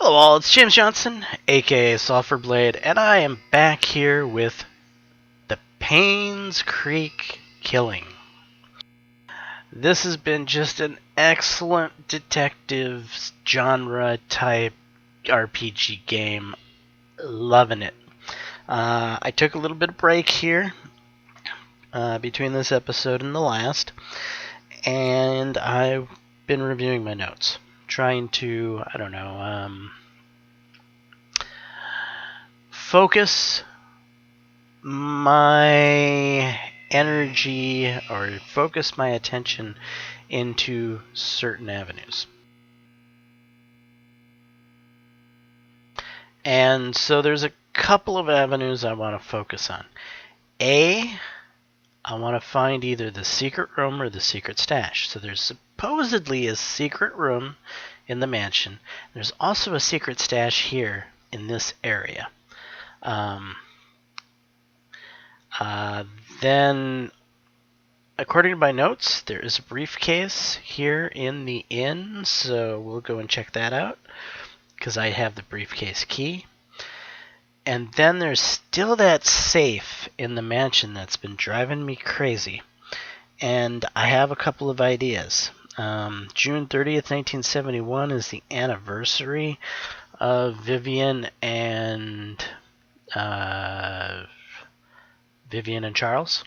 Hello all, it's James Johnson, aka Sulfurblade, and I am back here with the Paincreek killing. This has been just an excellent detective genre type RPG game. Loving it. I took a little bit of break here between this episode and the last, and I've been reviewing my notes. Trying to, focus my energy or focus my attention into certain avenues. And so there's a couple of avenues I want to focus on. I want to find either the secret room or the secret stash. So there's supposedly a secret room in the mansion. There's also a secret stash here in this area. Then, according to my notes, there is a briefcase here in the inn, so we'll go and check that out, because I have the briefcase key. And then there's still that safe in the mansion that's been driving me crazy. And I have a couple of ideas. June 30th, 1971 is the anniversary of Vivian and Charles.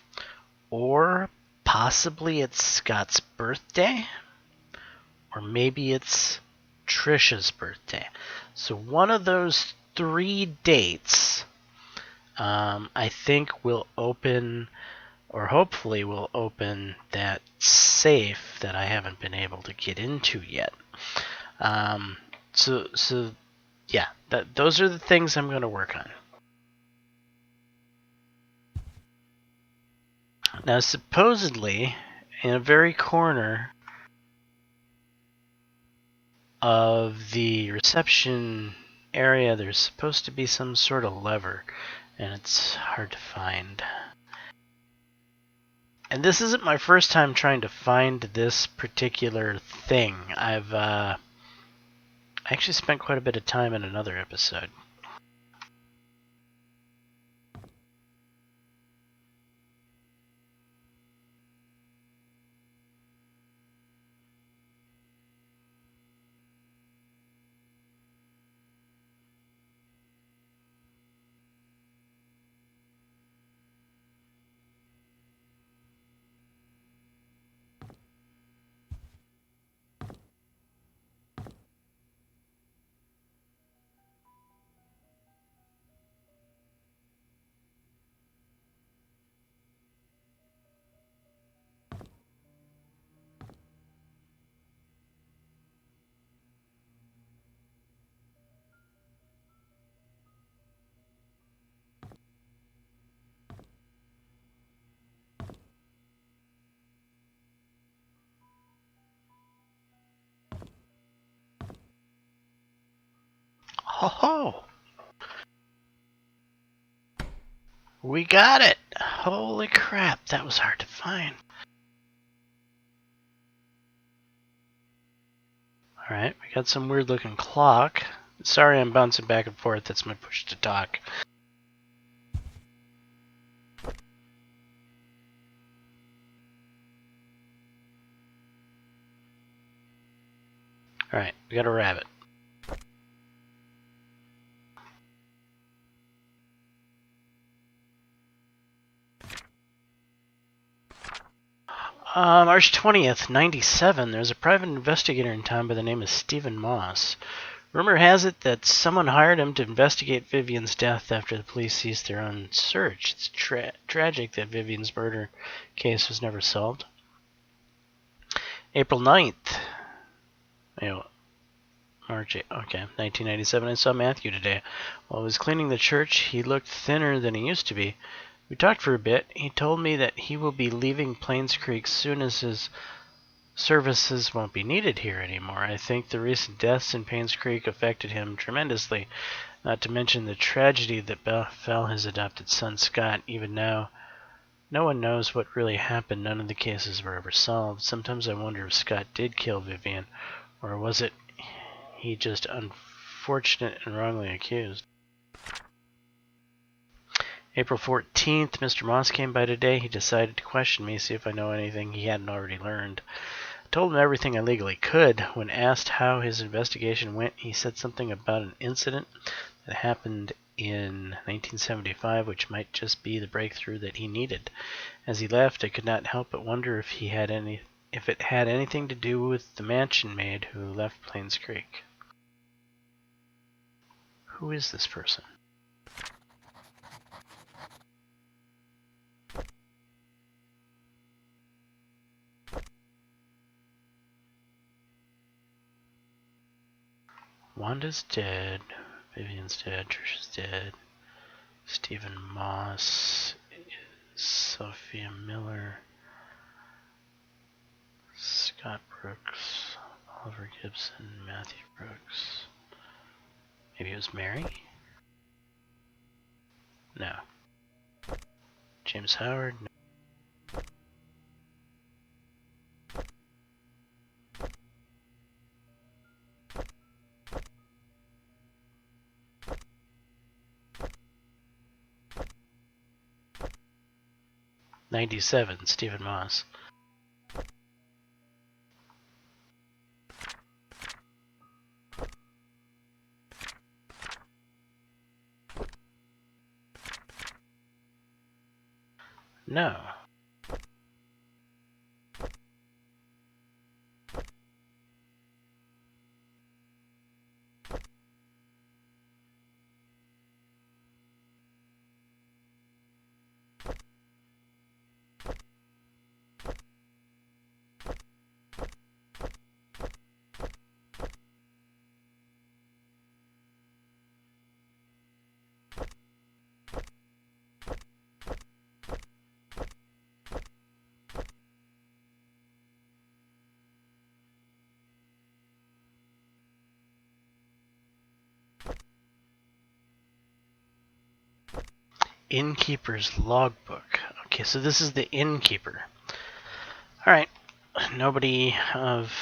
Or possibly it's Scott's birthday. Or maybe it's Trisha's birthday. So one of those three dates, I think will open, or hopefully will open, that safe that I haven't been able to get into yet. Yeah, those are the things I'm going to work on. Now, supposedly, in a very corner of the reception area, there's supposed to be some sort of lever, and it's hard to find. And this isn't my first time trying to find this particular thing. I've actually spent quite a bit of time in another episode. Oh, we got it! Holy crap, that was hard to find. Alright, we got some weird looking clock. Sorry I'm bouncing back and forth, that's my push to talk. Alright, we got a rabbit. March 20th, 97, there's a private investigator in town by the name of Stephen Moss. Rumor has it that someone hired him to investigate Vivian's death after the police ceased their own search. It's tragic that Vivian's murder case was never solved. April 9th. March 8th. Okay, 1997. I saw Matthew today. While I was cleaning the church, he looked thinner than he used to be. We talked for a bit. He told me that he will be leaving Paincreek soon as his services won't be needed here anymore. I think the recent deaths in Paincreek affected him tremendously, not to mention the tragedy that befell his adopted son Scott. Even now, no one knows what really happened. None of the cases were ever solved. Sometimes I wonder if Scott did kill Vivian, or was it he just unfortunate and wrongly accused. April 14th, Mr. Moss came by today. He decided to question me, see if I know anything he hadn't already learned. I told him everything I legally could. When asked how his investigation went, he said something about an incident that happened in 1975, which might just be the breakthrough that he needed. As he left, I could not help but wonder if it had anything to do with the mansion maid who left Paincreek. Who is this person? Wanda's dead. Vivian's dead. Trisha's dead. Stephen Moss. Sophia Miller. Scott Brooks. Oliver Gibson. Matthew Brooks. Maybe it was Mary? No. James Howard? No. '97, Stephen Moss. No. Innkeeper's logbook. Okay, so this is the innkeeper. Alright. Nobody of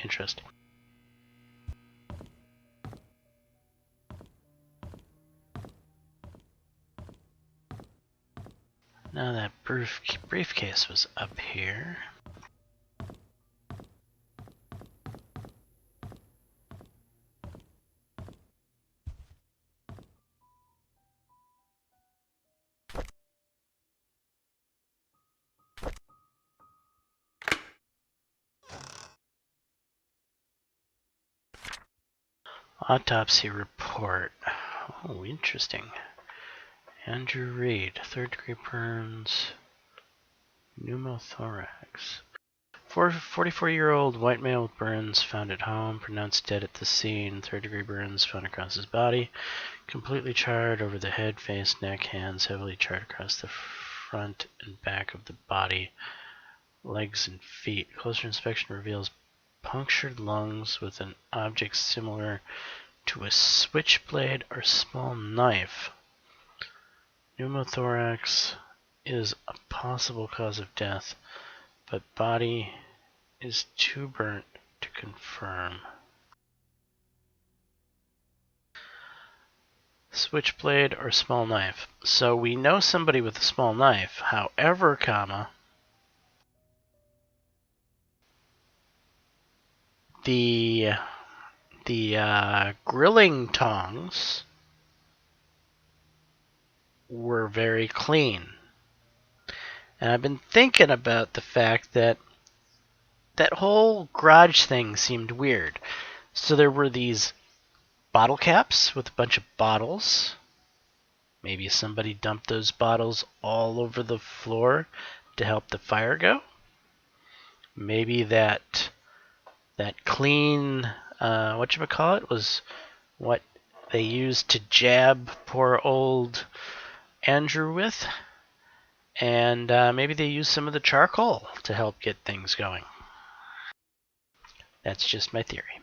interest. Now that briefcase was up here. Autopsy report. Oh, interesting. Andrew Reed, 3rd-degree burns, pneumothorax. 44-year-old white male with burns found at home, pronounced dead at the scene. 3rd-degree burns found across his body, completely charred over the head, face, neck, hands, heavily charred across the front and back of the body, legs and feet. Closer inspection reveals punctured lungs with an object similar to a switchblade or small knife. Pneumothorax is a possible cause of death, but body is too burnt to confirm. Switchblade or small knife. So we know somebody with a small knife. However, the grilling tongs were very clean. And I've been thinking about the fact that that whole garage thing seemed weird. So there were these bottle caps with a bunch of bottles. Maybe somebody dumped those bottles all over the floor to help the fire go. Maybe that clean, whatchamacallit, was what they used to jab poor old Andrew with. And maybe they used some of the charcoal to help get things going. That's just my theory.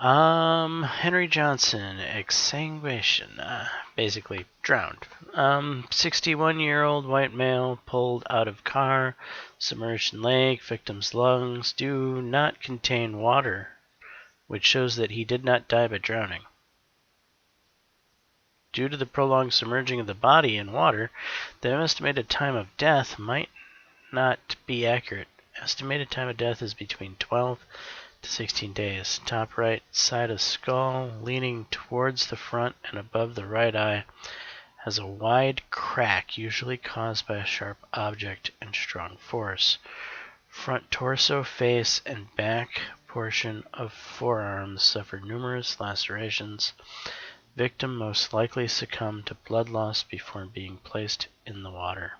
Henry Johnson, exsanguination, basically drowned. 61-year-old white male pulled out of car, submerged in lake. Victim's lungs do not contain water, which shows that he did not die by drowning. Due to the prolonged submerging of the body in water, the estimated time of death might not be accurate. Estimated time of death is between 12 to 16 days. Top right side of skull, leaning towards the front and above the right eye, has a wide crack, usually caused by a sharp object and strong force. Front torso, face, and back portion of forearms suffered numerous lacerations. Victim most likely succumbed to blood loss before being placed in the water.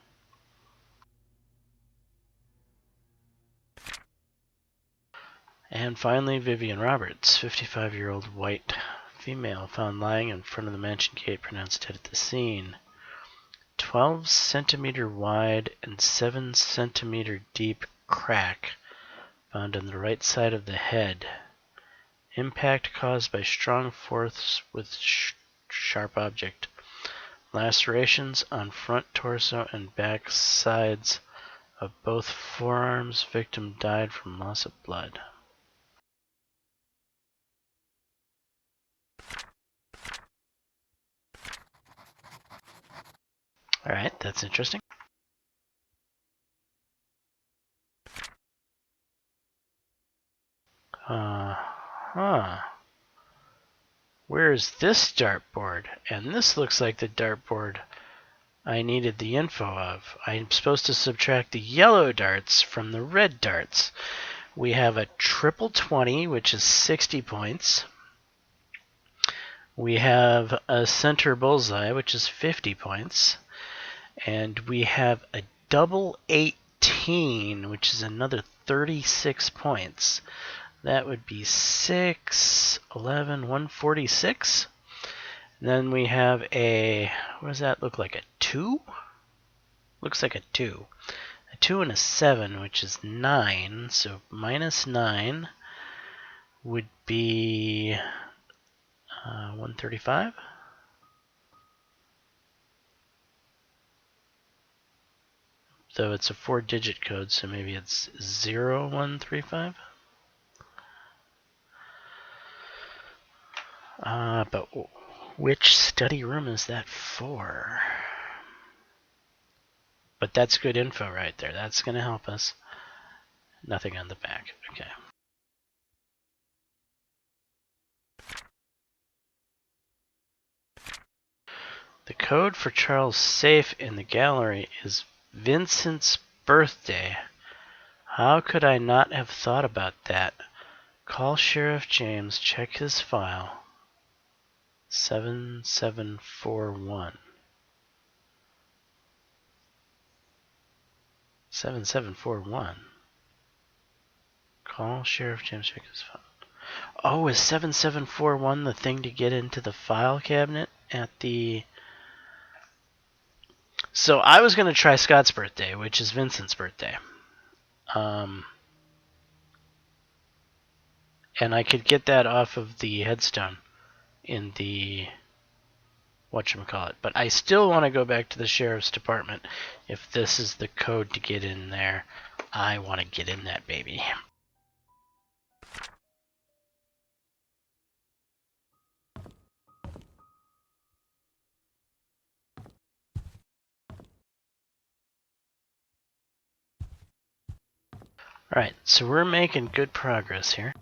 And finally, Vivian Roberts, 55-year-old white female, found lying in front of the mansion gate, pronounced dead at the scene. 12 centimeter wide and 7 centimeter deep crack found on the right side of the head. Impact caused by strong force with sharp object. Lacerations on front torso and back sides of both forearms. Victim died from loss of blood. Alright, that's interesting. Where's this dartboard? And this looks like the dartboard I needed the info of. I'm supposed to subtract the yellow darts from the red darts. We have a triple 20, which is 60 points. We have a center bullseye, which is 50 points. And we have a double 18, which is another 36 points. That would be 6, 11, 146. And then we have a, what does that look like, a 2? Looks like a 2. A 2 and a 7, which is 9. So minus 9 would be 135. So it's a 4-digit code, so maybe it's 0135. But which study room is that for? But that's good info right there. That's going to help us. Nothing on the back. Okay. The code for Charles' safe in the gallery is Vincent's birthday. How could I not have thought about that? Call Sheriff Jaames, check his file. 7741. 7741. Call Sheriff Jaames, check his file. Oh, is 7741 the thing to get into the file cabinet at the... So I was going to try Scott's birthday, which is Vincent's birthday. And I could get that off of the headstone in the whatchamacallit. But I still want to go back to the sheriff's department. If this is the code to get in there, I want to get in that baby. Alright, so we're making good progress here.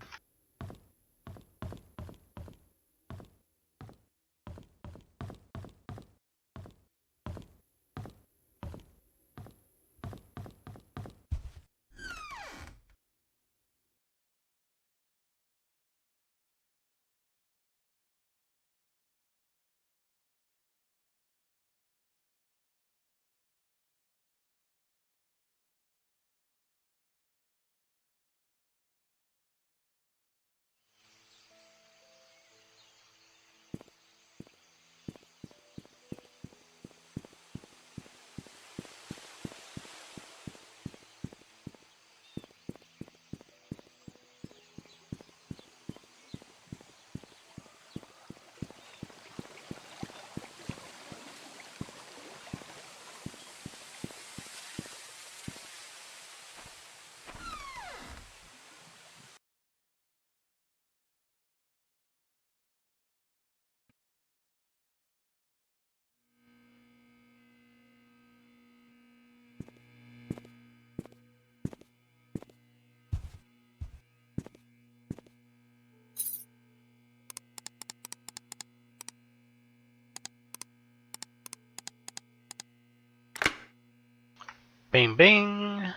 Bing bing!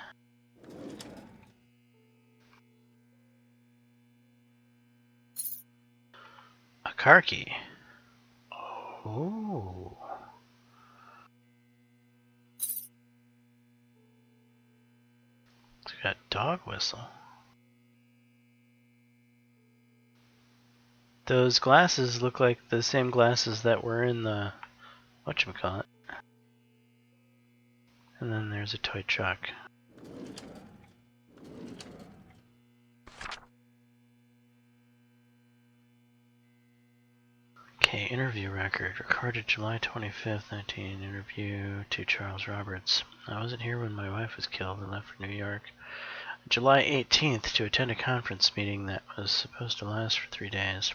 A car key. Oh. It's got dog whistle. Those glasses look like the same glasses that were in the whatchamacallit. And then there's a toy truck. Okay, interview record. Recorded July 25th, 19. Interview to Charles Roberts. I wasn't here when my wife was killed and left for New York. July 18th to attend a conference meeting that was supposed to last for 3 days.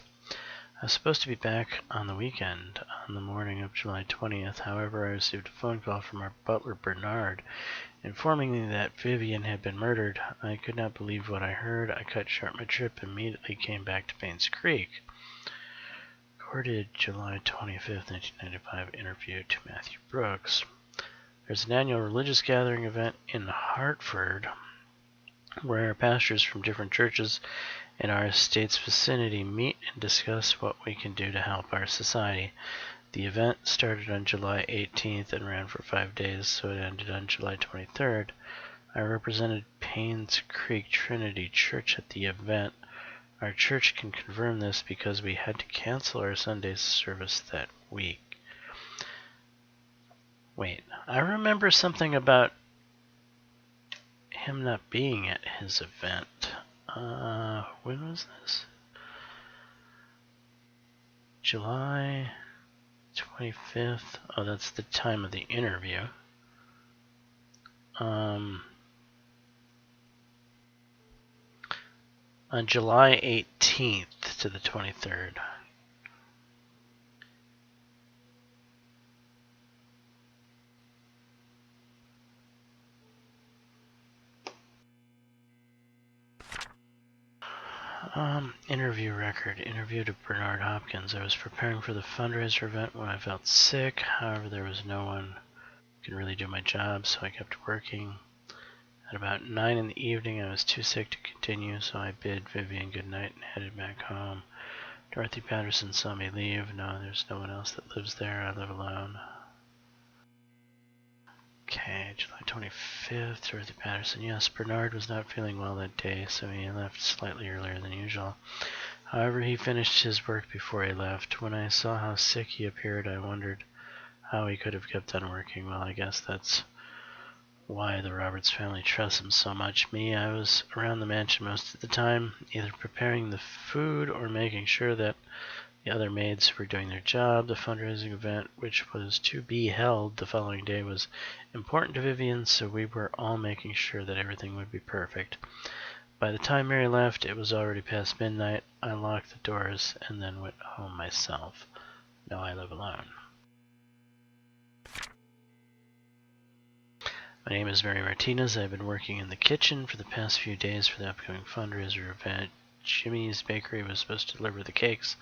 I was supposed to be back on the weekend, on the morning of July 20th. However, I received a phone call from our butler, Bernard, informing me that Vivian had been murdered. I could not believe what I heard. I cut short my trip and immediately came back to Paincreek. Recorded July 25th, 1995. Interview to Matthew Brooks. There's an annual religious gathering event in Hartford where pastors from different churches in our estate's vicinity meet and discuss what we can do to help our society. The event started on July 18th and ran for 5 days, so it ended on July 23rd. I represented Paincreek Trinity Church at the event. Our church can confirm this because we had to cancel our Sunday service that week. Wait, I remember something about him not being at his event. When was this? July 25th. Oh, that's the time of the interview. On July 18th to the 23rd. Interview record. Interview to Bernard Hopkins. I was preparing for the fundraiser event when I felt sick. However, there was no one who could really do my job, so I kept working. At about 9 in the evening, I was too sick to continue, so I bid Vivian good night and headed back home. Dorothy Patterson saw me leave. No, there's no one else that lives there. I live alone. Okay, July 25th, Dorothy Patterson. Yes, Bernard was not feeling well that day, so he left slightly earlier than usual. However, he finished his work before he left. When I saw how sick he appeared, I wondered how he could have kept on working. Well, I guess that's why the Roberts family trusts him so much. Me, I was around the mansion most of the time, either preparing the food or making sure that the other maids were doing their job. The fundraising event, which was to be held the following day, was important to Vivian, so we were all making sure that everything would be perfect. By the time Mary left, it was already past midnight. I locked the doors and then went home myself. Now I live alone. My name is Mary Martinez. I've been working in the kitchen for the past few days for the upcoming fundraiser event. Jimmy's Bakery was supposed to deliver the cakes,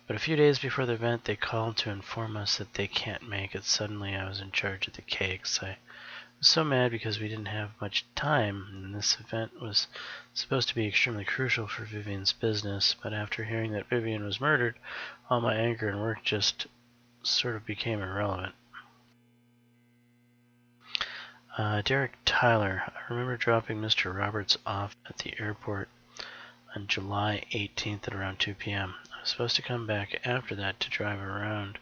but a few days before the event, they called to inform us that they can't make it. Suddenly, I was in charge of the cakes. I was so mad because we didn't have much time, and this event was supposed to be extremely crucial for Vivian's business, but after hearing that Vivian was murdered, all my anger and work just sort of became irrelevant. Derek Tyler. I remember dropping Mr. Roberts off at the airport on July 18th at around 2 p.m. I was supposed to come back after that to drive around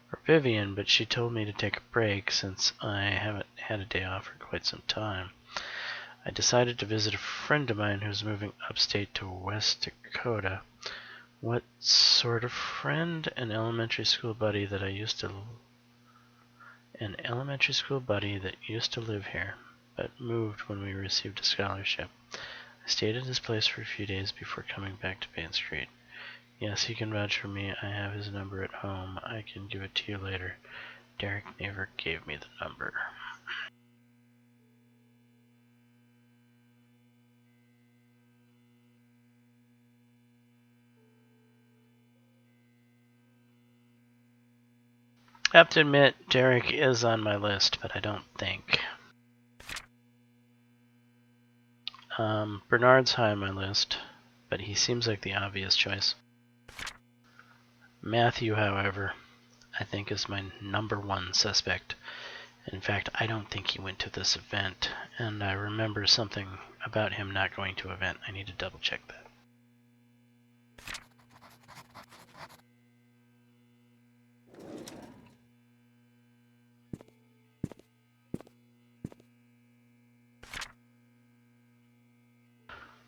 for Vivian, but she told me to take a break since I haven't had a day off for quite some time. I decided to visit a friend of mine who's moving upstate to West Dakota. What sort of friend? An elementary school buddy that used to live here, but moved when we received a scholarship. I stayed at his place for a few days before coming back to Paincreek. Yes, he can vouch for me. I have his number at home. I can give it to you later. Derek never gave me the number. I have to admit, Derek is on my list, but I don't think. Bernard's high on my list, but he seems like the obvious choice. Matthew, however, I think is my number one suspect. In fact, I don't think he went to this event, and I remember something about him not going to an event. I need to double check that.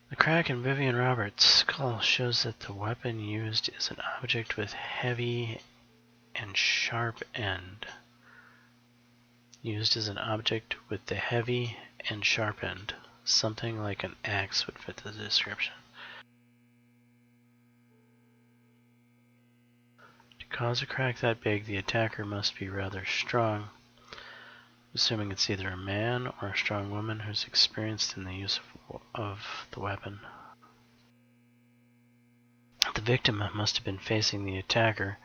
The crack in Vivian Roberts' skull shows that the weapon used is an object with heavy and sharp end. Used as an object with the heavy and sharp end. Something like an axe would fit the description. To cause a crack that big, the attacker must be rather strong, assuming it's either a man or a strong woman who's experienced in the use of the weapon. The victim must have been facing the attacker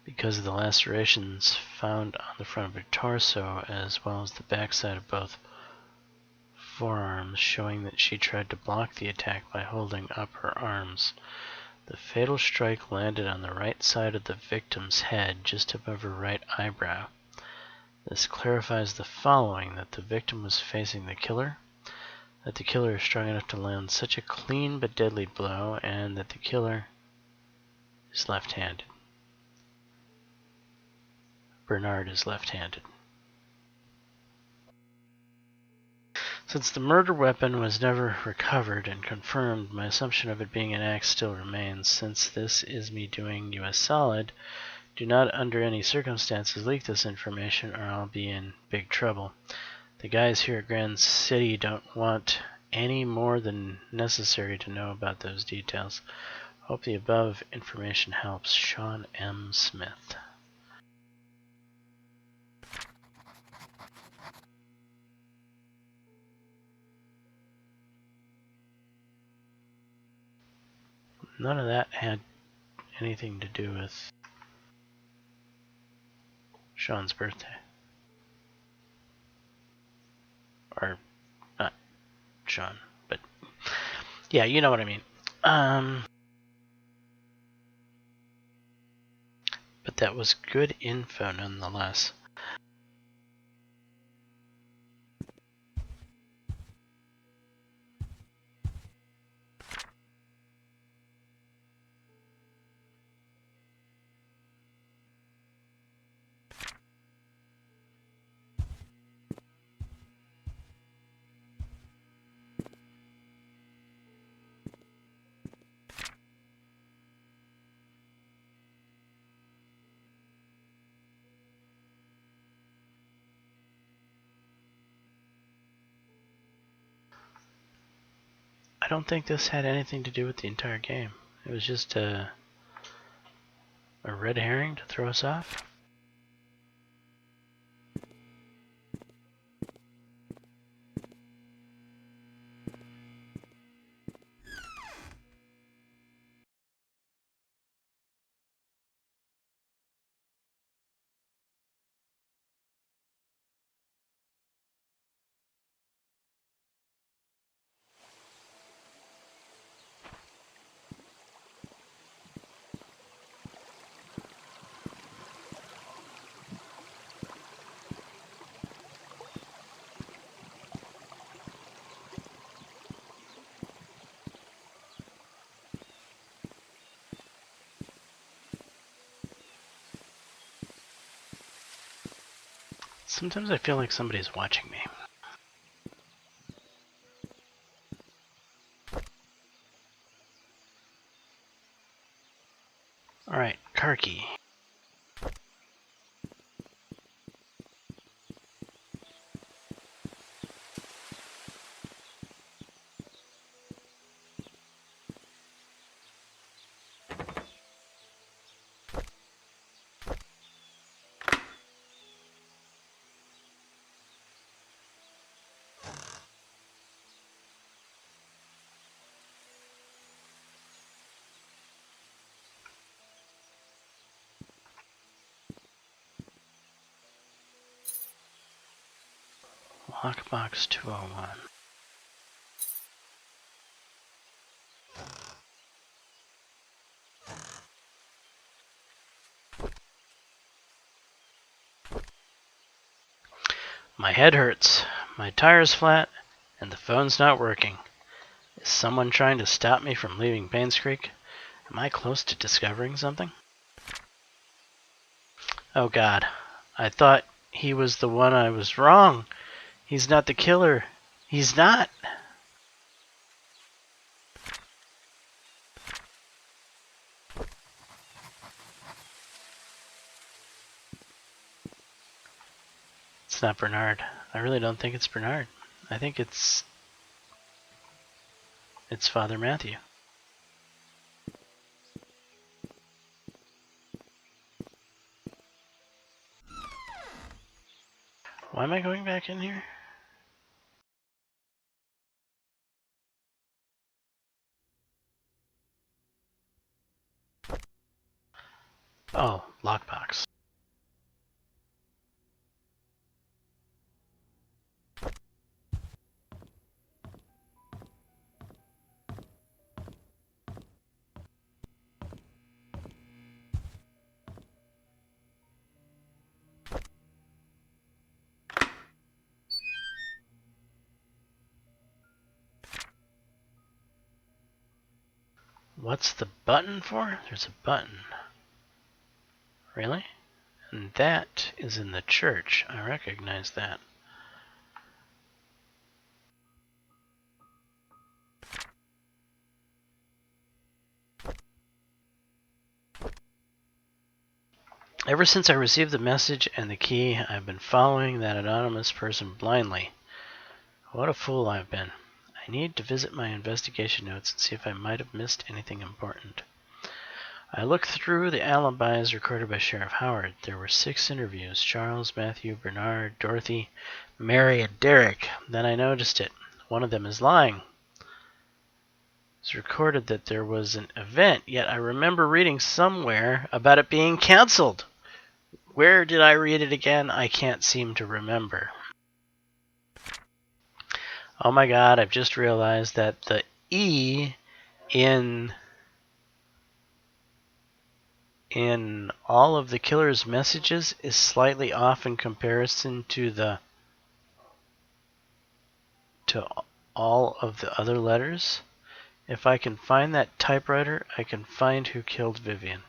because of the lacerations found on the front of her torso as well as the backside of both forearms, showing that she tried to block the attack by holding up her arms. The fatal strike landed on the right side of the victim's head, just above her right eyebrow. This clarifies the following: that the victim was facing the killer, that the killer is strong enough to land such a clean but deadly blow, and that the killer is left-handed. Bernard is left-handed. Since the murder weapon was never recovered and confirmed, my assumption of it being an axe still remains. Since this is me doing you a solid, do not under any circumstances leak this information or I'll be in big trouble. The guys here at Grand City don't want any more than necessary to know about those details. Hope the above information helps. Sean M. Smith. None of that had anything to do with Sean's birthday. Or not Sean, but yeah, you know what I mean. But that was good info nonetheless. I don't think this had anything to do with the entire game. It was just a red herring to throw us off. Sometimes I feel like somebody's watching me. Alright, car key. Lockbox 201. My head hurts, my tire's flat, and the phone's not working. Is someone trying to stop me from leaving Paincreek? Am I close to discovering something? Oh God, I thought he was the one. I was wrong. He's not the killer. He's not. It's not Bernard. I really don't think it's Bernard. I think it's Father Matthew. Why am I going back in here? Oh, lockbox. What's the button for? There's a button. Really? And that is in the church. I recognize that. Ever since I received the message and the key, I've been following that anonymous person blindly. What a fool I've been. I need to visit my investigation notes and see if I might have missed anything important. I looked through the alibis recorded by Sheriff Howard. There were 6 interviews: Charles, Matthew, Bernard, Dorothy, Mary, and Derek. Then I noticed it. One of them is lying. It's recorded that there was an event, yet I remember reading somewhere about it being canceled. Where did I read it again? I can't seem to remember. Oh my God, I've just realized that the E in all of the killer's messages is slightly off in comparison to all of the other letters. If I can find that typewriter, I can find who killed Vivian.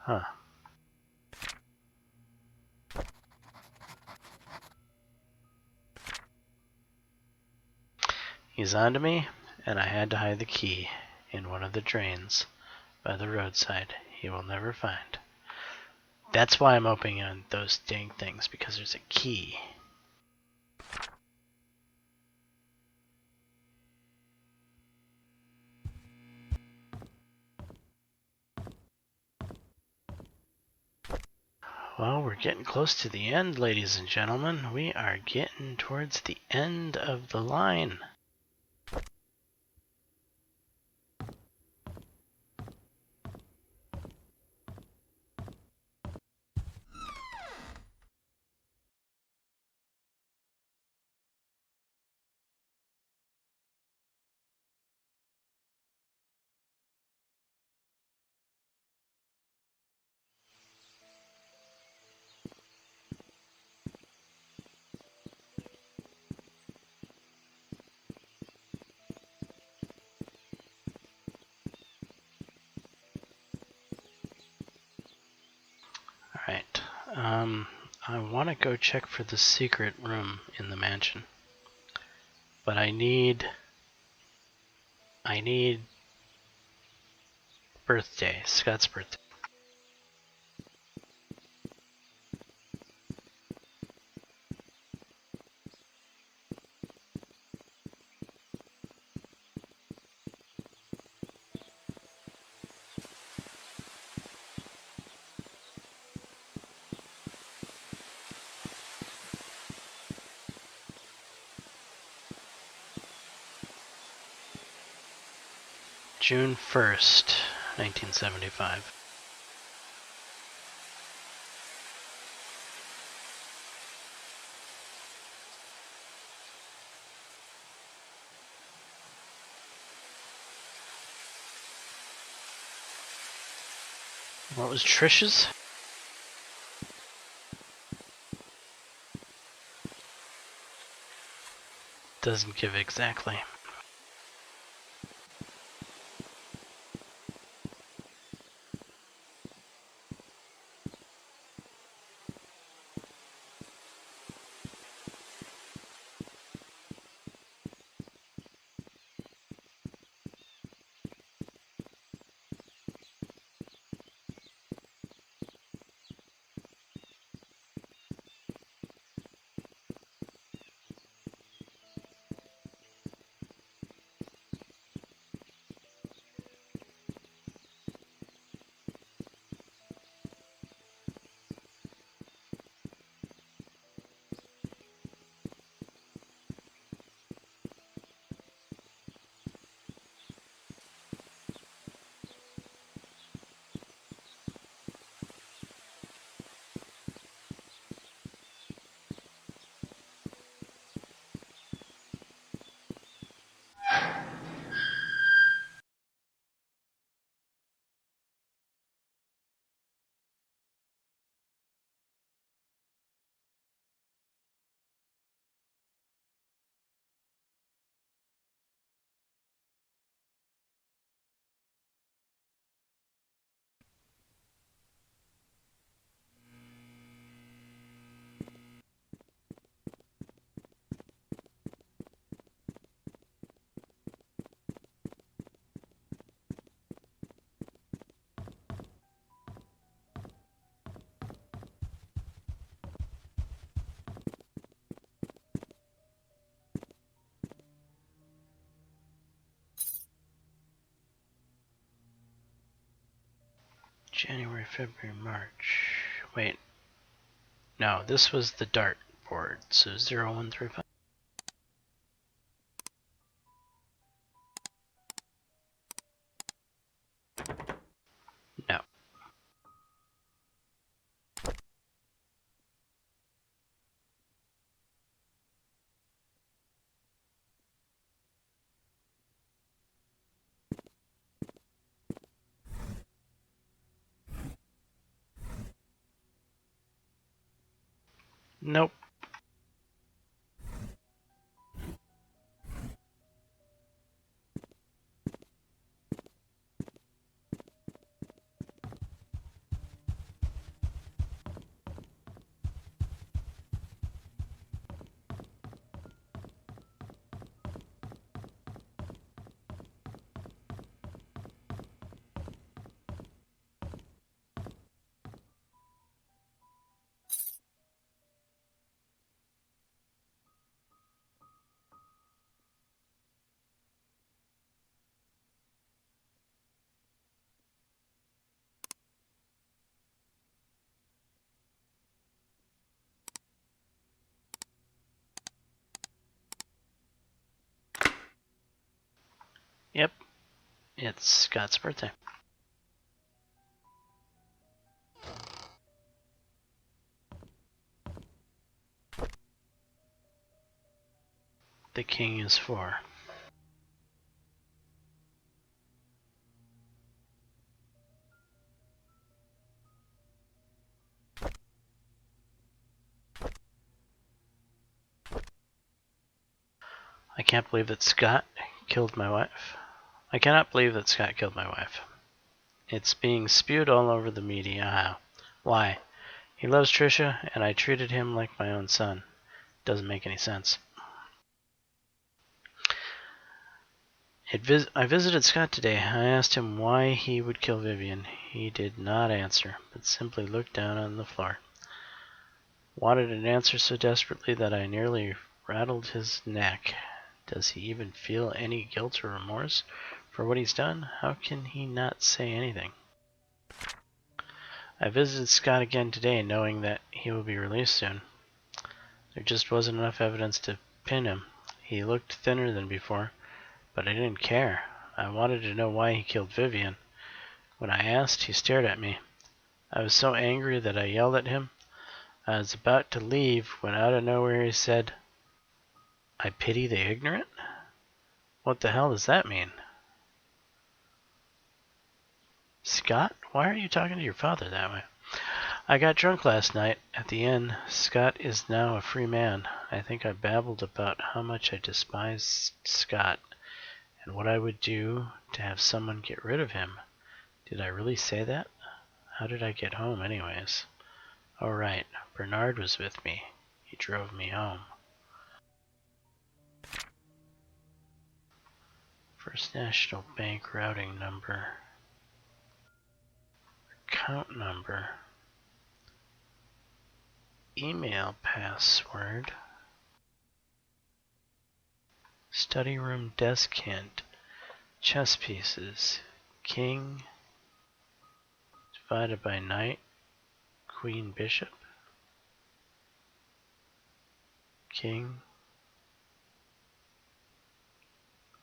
Huh. He's onto me, and I had to hide the key in one of the drains by the roadside he will never find. That's why I'm opening on those dang things, because there's a key. Well, we're getting close to the end, ladies and gentlemen. We are getting towards the end of the line. Alright, I want to go check for the secret room in the mansion. But I need birthday, Scott's birthday. June 1st, 1975. What was Trish's? doesn't give exactly. January, February, March. Wait. No, this was the dart board. So 0135. No. Nope. Yep. It's Scott's birthday. The king is 4. I can't believe that Scott killed my wife. I cannot believe that Scott killed my wife. It's being spewed all over the media. How? Why? He loves Trisha, and I treated him like my own son. Doesn't make any sense. I visited Scott today. I asked him why he would kill Vivian. He did not answer, but simply looked down on the floor. Wanted an answer so desperately that I nearly rattled his neck. Does he even feel any guilt or remorse for what he's done? How can he not say anything? I visited Scott again today, knowing that he will be released soon. There just wasn't enough evidence to pin him. He looked thinner than before, but I didn't care. I wanted to know why he killed Vivian. When I asked, he stared at me. I was so angry that I yelled at him. I was about to leave when out of nowhere he said, "I pity the ignorant?" What the hell does that mean? Scott, why are you talking to your father that way? I got drunk last night at the inn. Scott is now a free man. I think I babbled about how much I despise Scott and what I would do to have someone get rid of him. Did I really say that? How did I get home anyways? Oh right, Bernard was with me. He drove me home. First National Bank routing number. Account number. Email password. Study room desk hint. Chess pieces. King divided by knight. Queen bishop. King.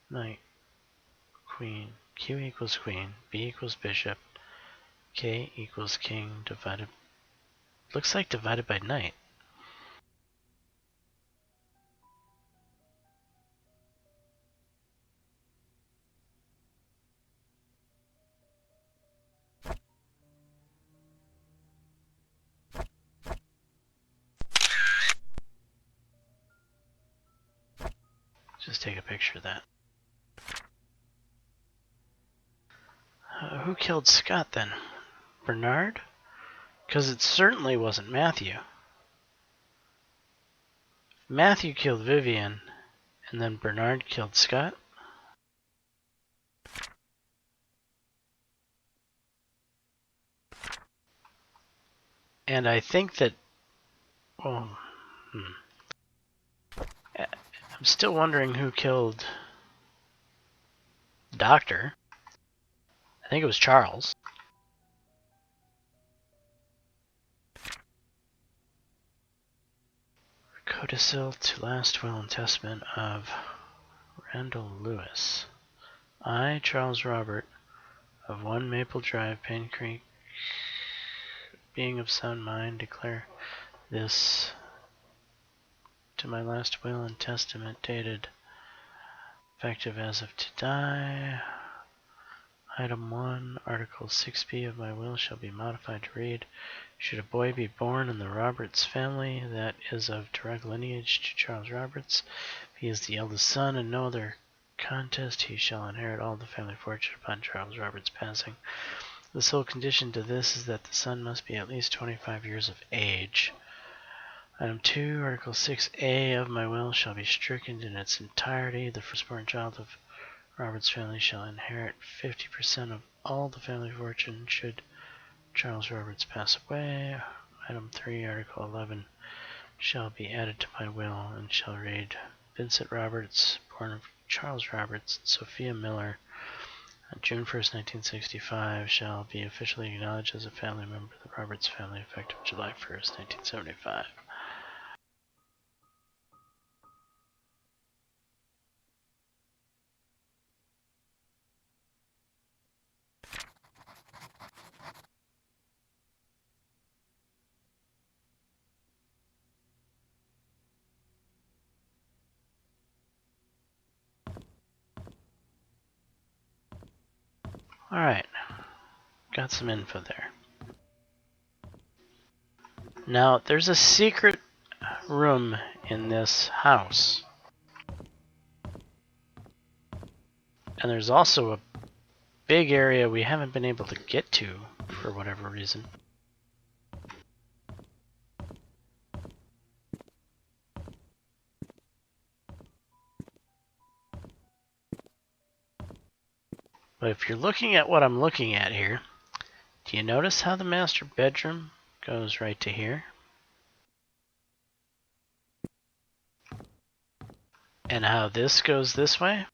Knight. Queen. Q equals queen. B equals bishop. K equals king divided. Looks like divided by knight. Just take a picture of that. Who killed Scott then? Bernard? Because it certainly wasn't Matthew. Matthew killed Vivian, and then Bernard killed Scott? And I think that, well, I'm still wondering who killed the doctor. I think it was Charles. Codicil to last will and testament of Randall Lewis. I, Charles Robert, of 1 Maple Drive, Paincreek, being of sound mind, declare this to my last will and testament dated effective as of to die. Item 1, Article 6b of my will shall be modified to read, should a boy be born in the Roberts family that is of direct lineage to Charles Roberts, if he is the eldest son and no other contest, he shall inherit all the family fortune upon Charles Roberts' passing. The sole condition to this is that the son must be at least 25 years of age. Item 2, Article 6a of my will shall be stricken in its entirety. The firstborn child of Robert's family shall inherit 50% of all the family fortune should Charles Roberts pass away. Item 3, Article 11 shall be added to my will and shall read, Vincent Roberts, born of Charles Roberts and Sophia Miller, on June 1st, 1965, shall be officially acknowledged as a family member of the Roberts family effective July 1st, 1975. Alright, got some info there. Now, there's a secret room in this house. And there's also a big area we haven't been able to get to for whatever reason. But if you're looking at what I'm looking at here, do you notice how the master bedroom goes right to here? And how this goes this way?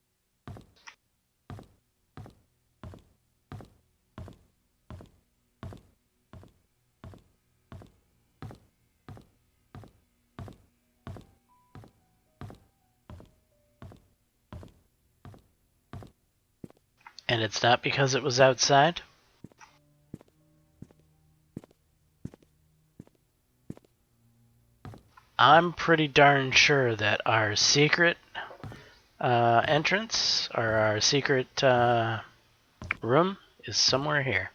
And it's not because it was outside? I'm pretty darn sure that our secret entrance, or our secret room, is somewhere here.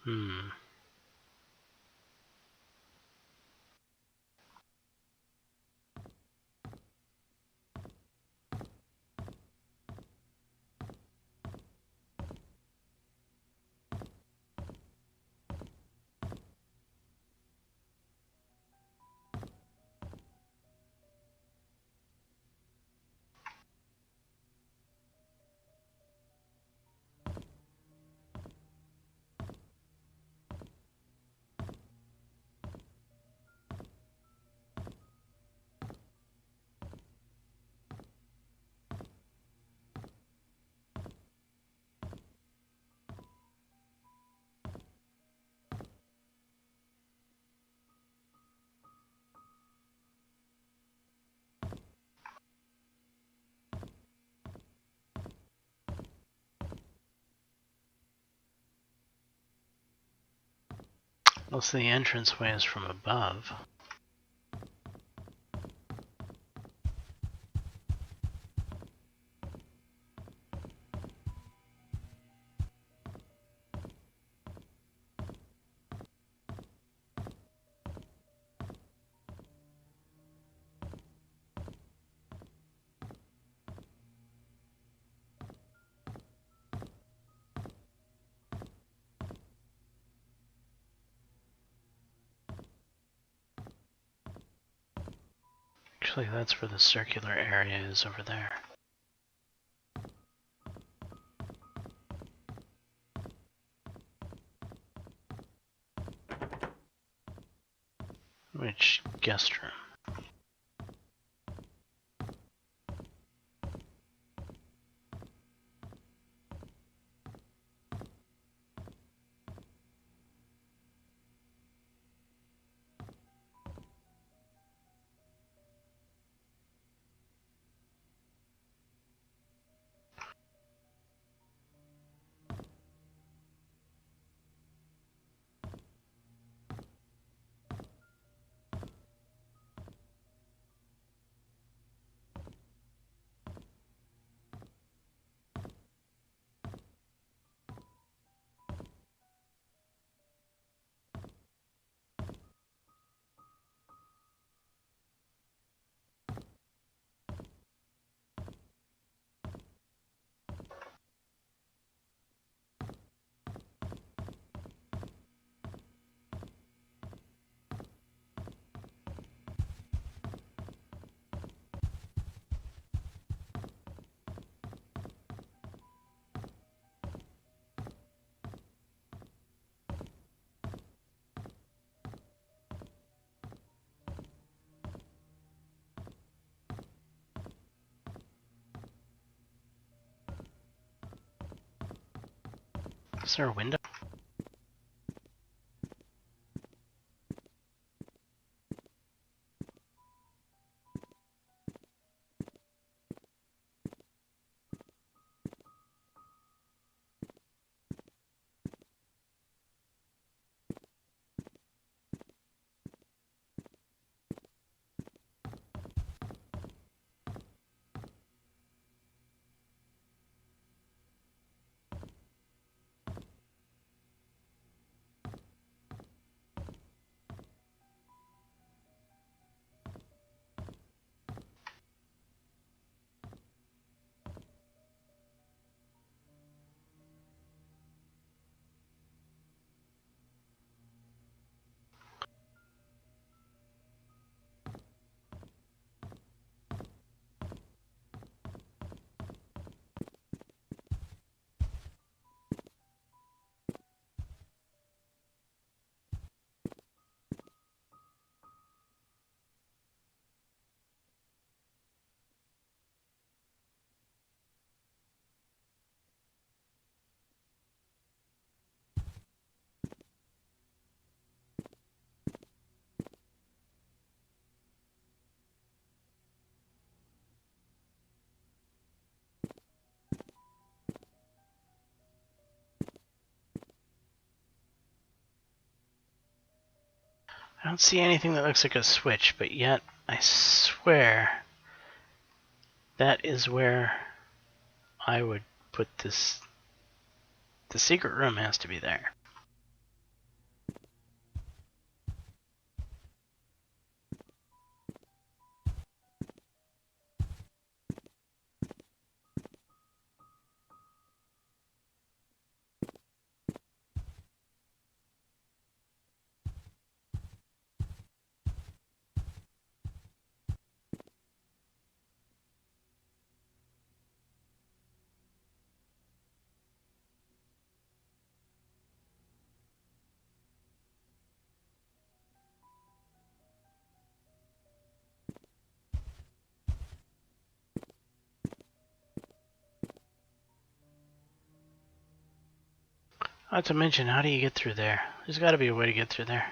Hmm. Most of the entranceway is from above. Actually, that's where the circular area is over there. Which guest room? Is there a window? I don't see anything that looks like a switch, but yet I swear that is where I would put this. The secret room has to be there. Not to mention, how do you get through there? There's got to be a way to get through there.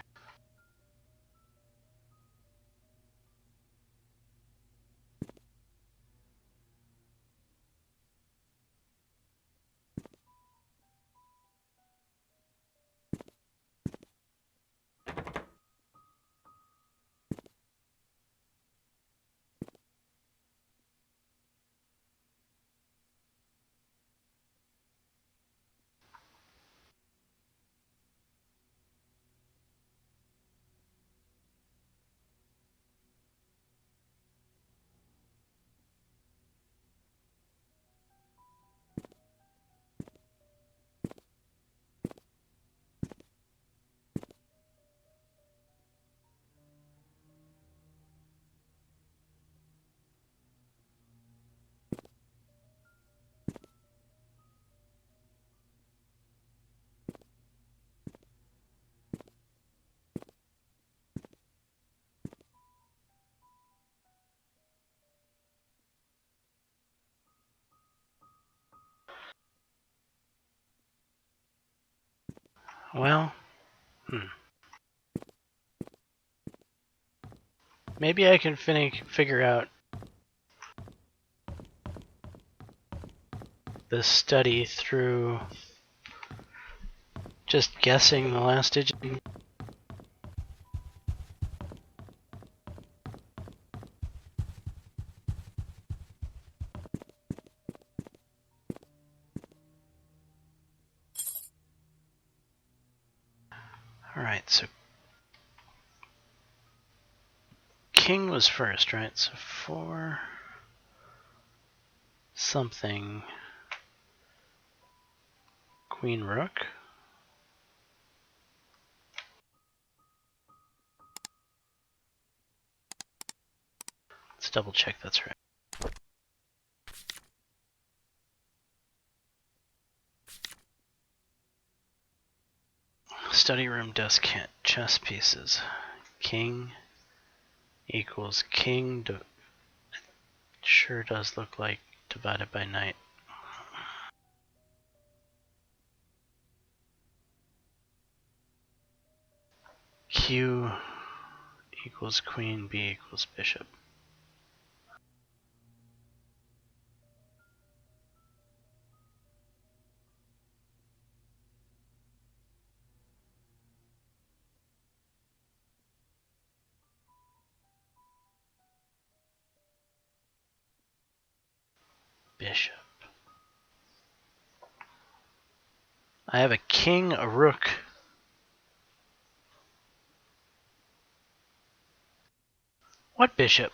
Well, maybe I can figure out the study through just guessing the last digit. Alright, so king was first, right? So 4 something. Queen rook. Let's double check that's right. Study room desk chess pieces. King equals king. Sure does look like divided by knight. Q equals queen, B equals bishop. Bishop. I have a king, a rook. What bishop?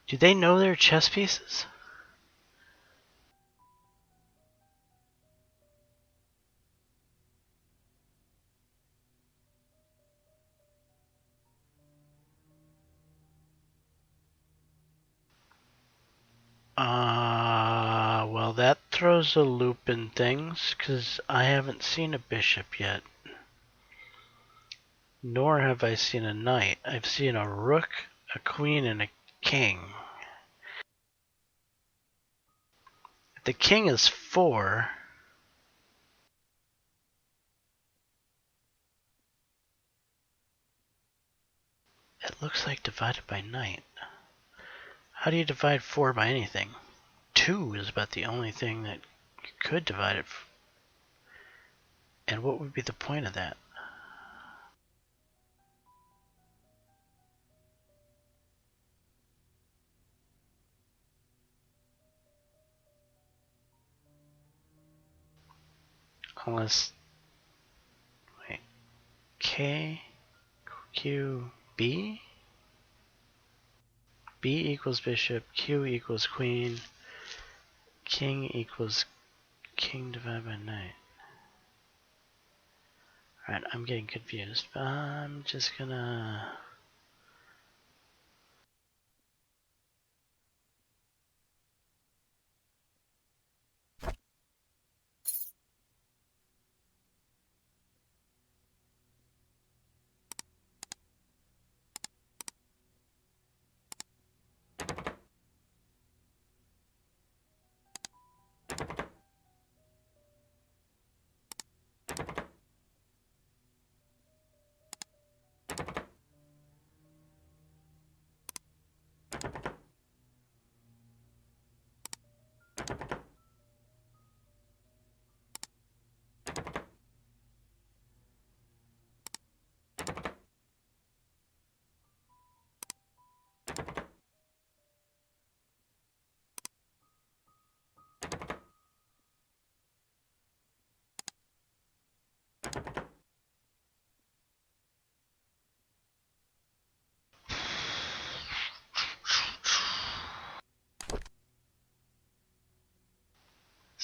Do they know their chess pieces? Well, that throws a loop in things, because I haven't seen a bishop yet. Nor have I seen a knight. I've seen a rook, a queen, and a king. If the king is 4, it looks like divided by knight. How do you divide 4 by anything? 2 is about the only thing that you could divide it. And what would be the point of that? Unless, wait, K, Q, B? B equals bishop, Q equals queen, king equals king divided by knight. Alright, I'm getting confused. I'm just gonna...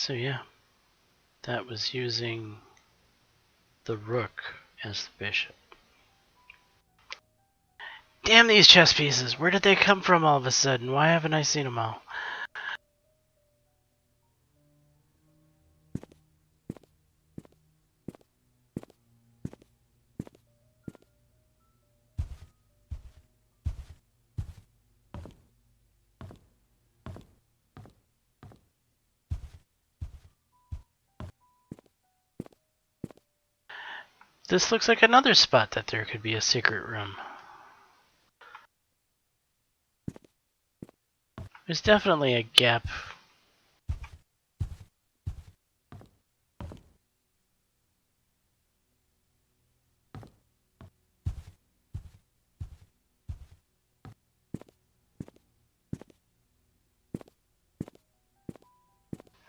So yeah, that was using the rook as the bishop. Damn these chess pieces! Where did they come from all of a sudden? Why haven't I seen them all? This looks like another spot that there could be a secret room. There's definitely a gap.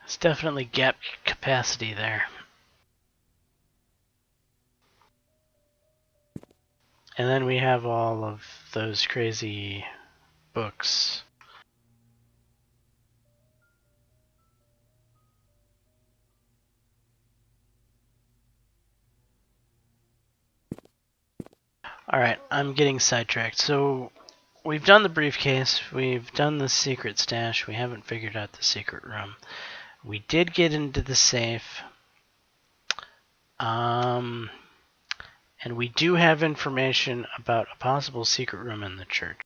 There's definitely gap capacity there. And then we have all of those crazy books. Alright, I'm getting sidetracked. So, we've done the briefcase, we've done the secret stash, we haven't figured out the secret room. We did get into the safe. And we do have information about a possible secret room in the church.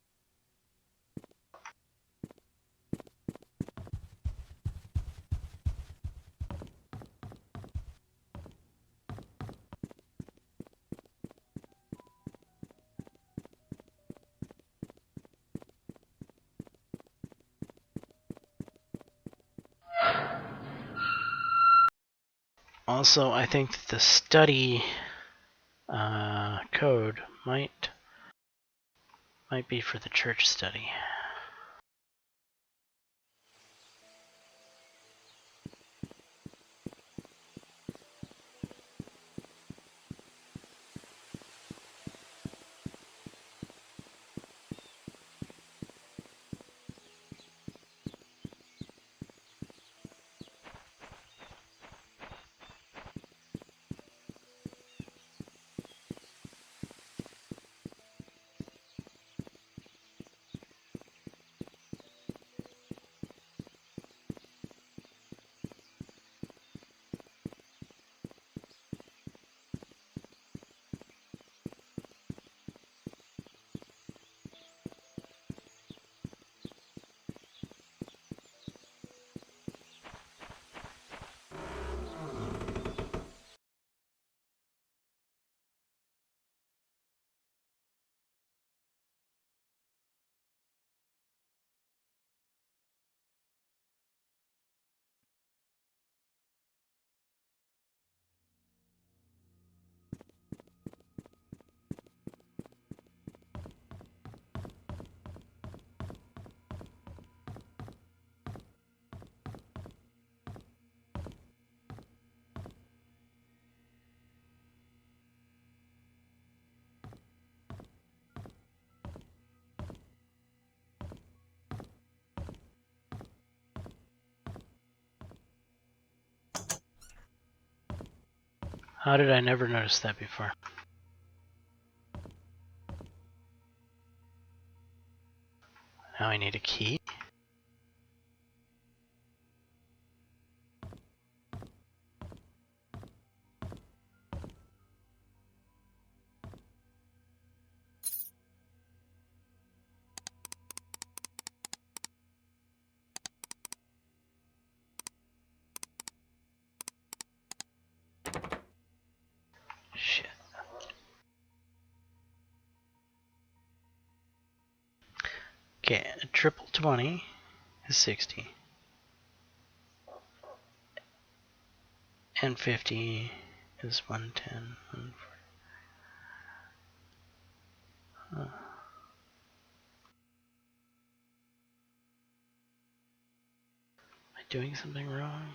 Also, I think that the study code might be for the church study. How did I never notice that before? Now I need a key. Shit. Okay, a triple 20 is 60. And 50 is 110. 140. Am I doing something wrong?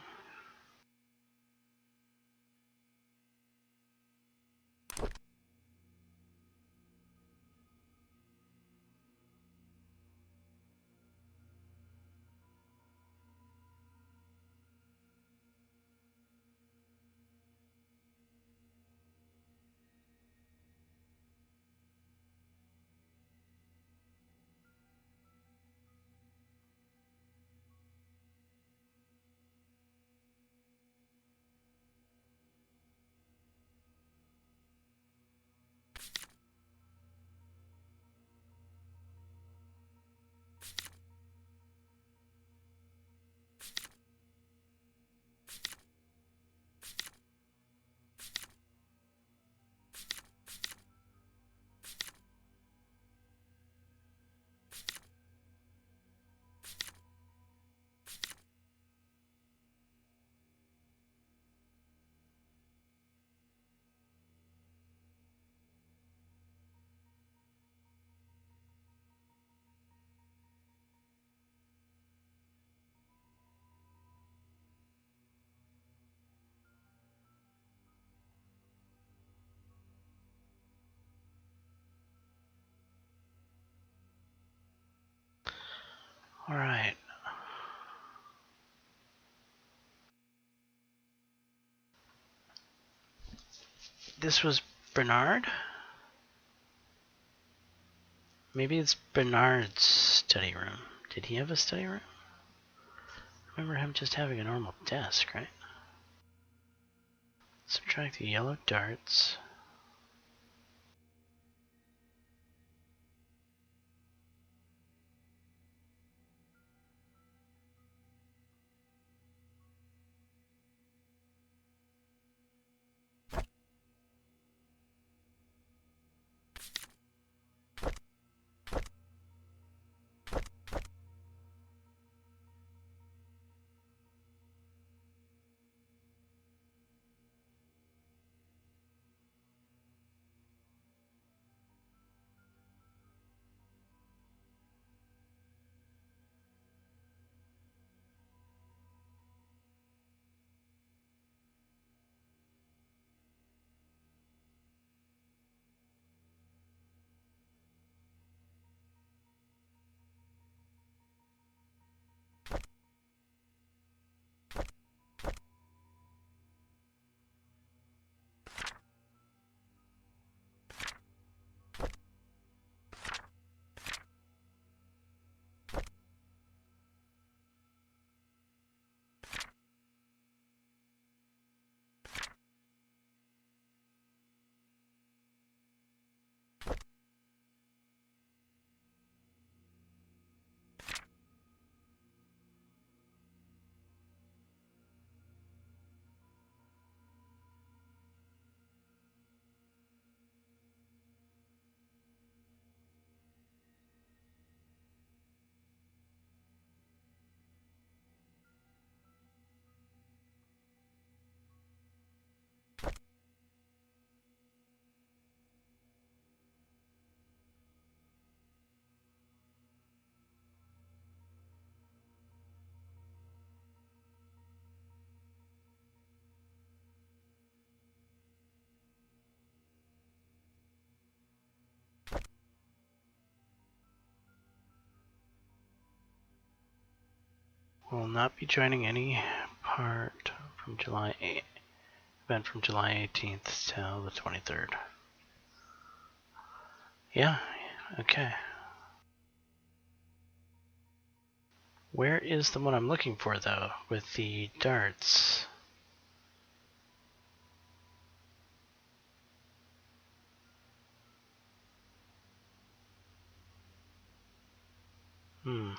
Alright. This was Bernard? Maybe it's Bernard's study room. Did he have a study room? I remember him just having a normal desk, right? Subtract the yellow darts. Will not be joining any part from July 8th. Event from July 18th till the 23rd. Yeah, okay. Where is the one I'm looking for, though, with the darts? Hmm.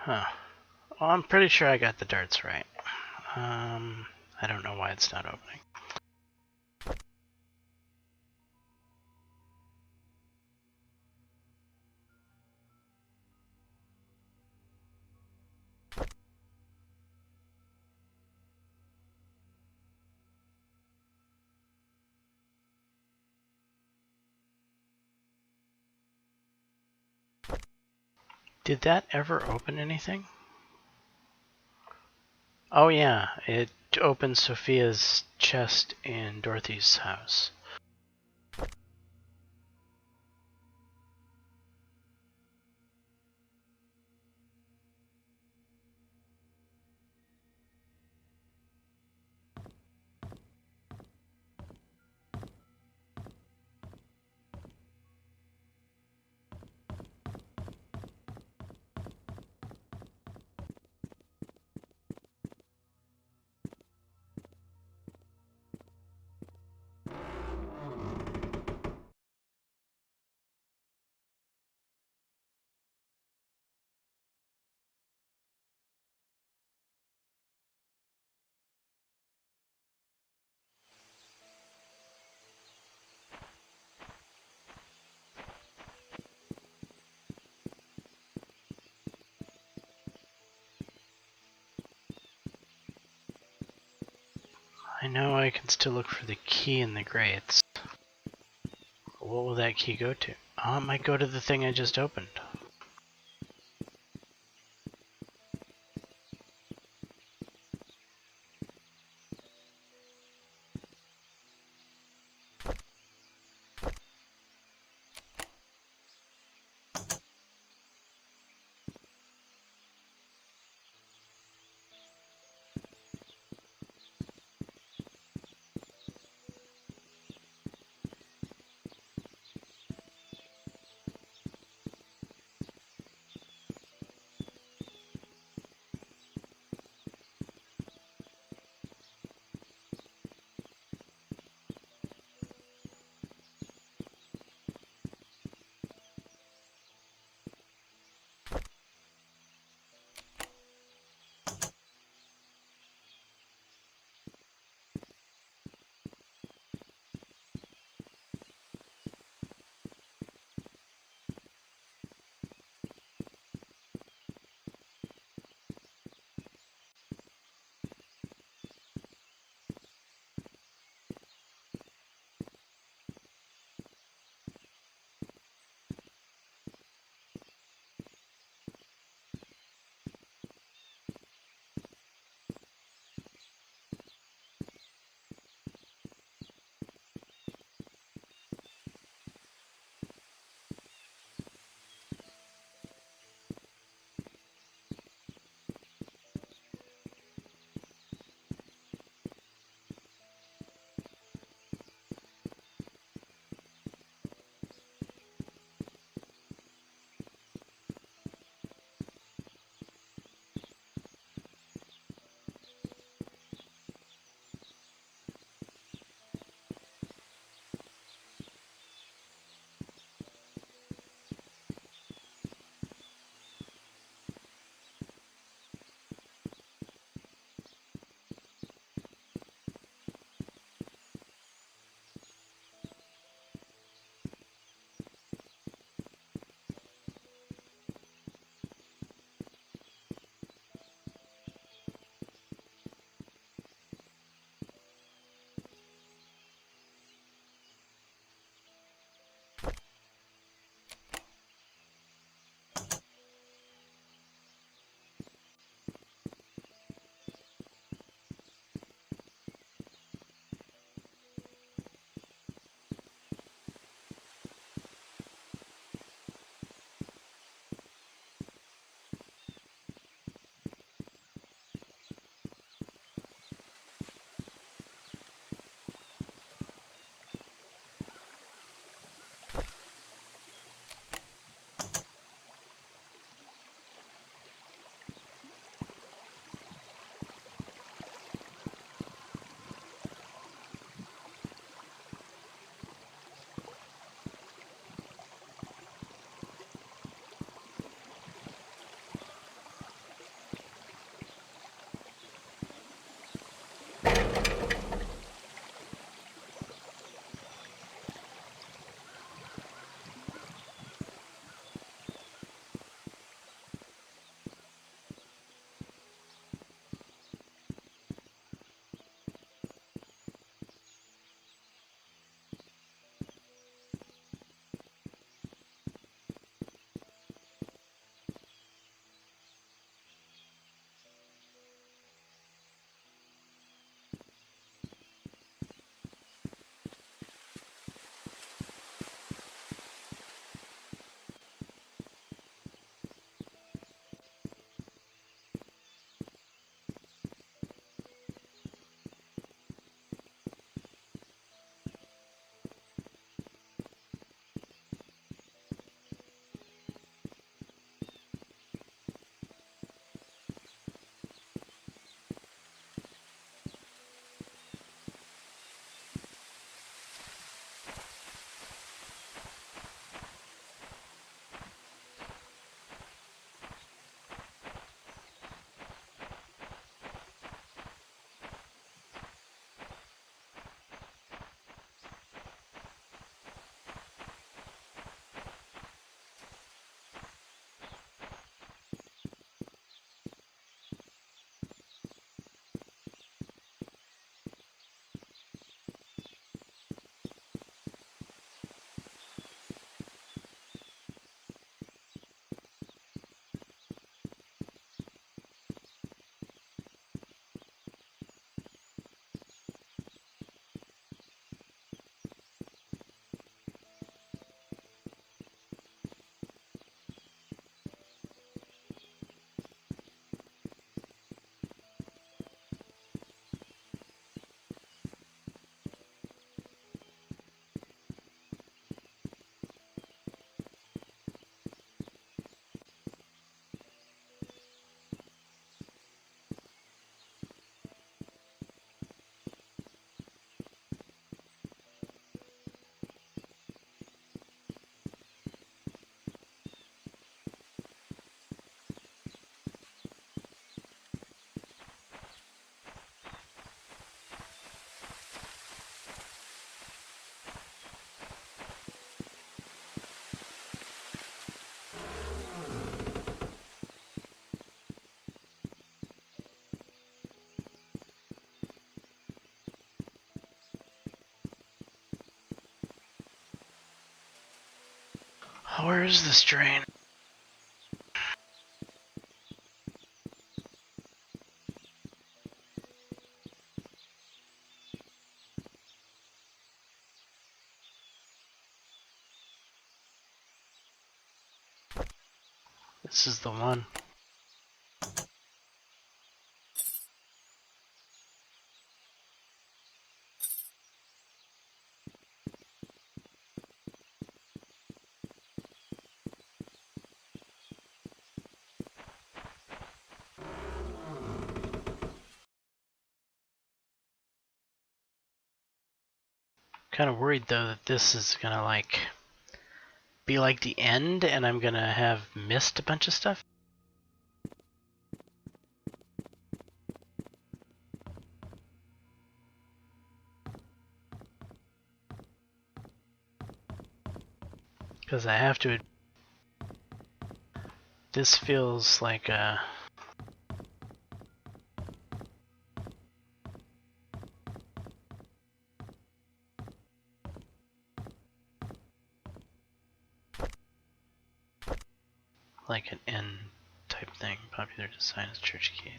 Huh. Well, I'm pretty sure I got the darts right. I don't know why it's not opening. Did that ever open anything? Oh yeah, it opened Sophia's chest in Dorothy's house. I know I can still look for the key in the grates. What will that key go to? Oh, it might go to the thing I just opened. Where is this drain? This is the one. Kind of worried though that this is gonna be like the end and I'm gonna have missed a bunch of stuff. Because I have to. This feels like a. Like an N type thing. Popular design is church key.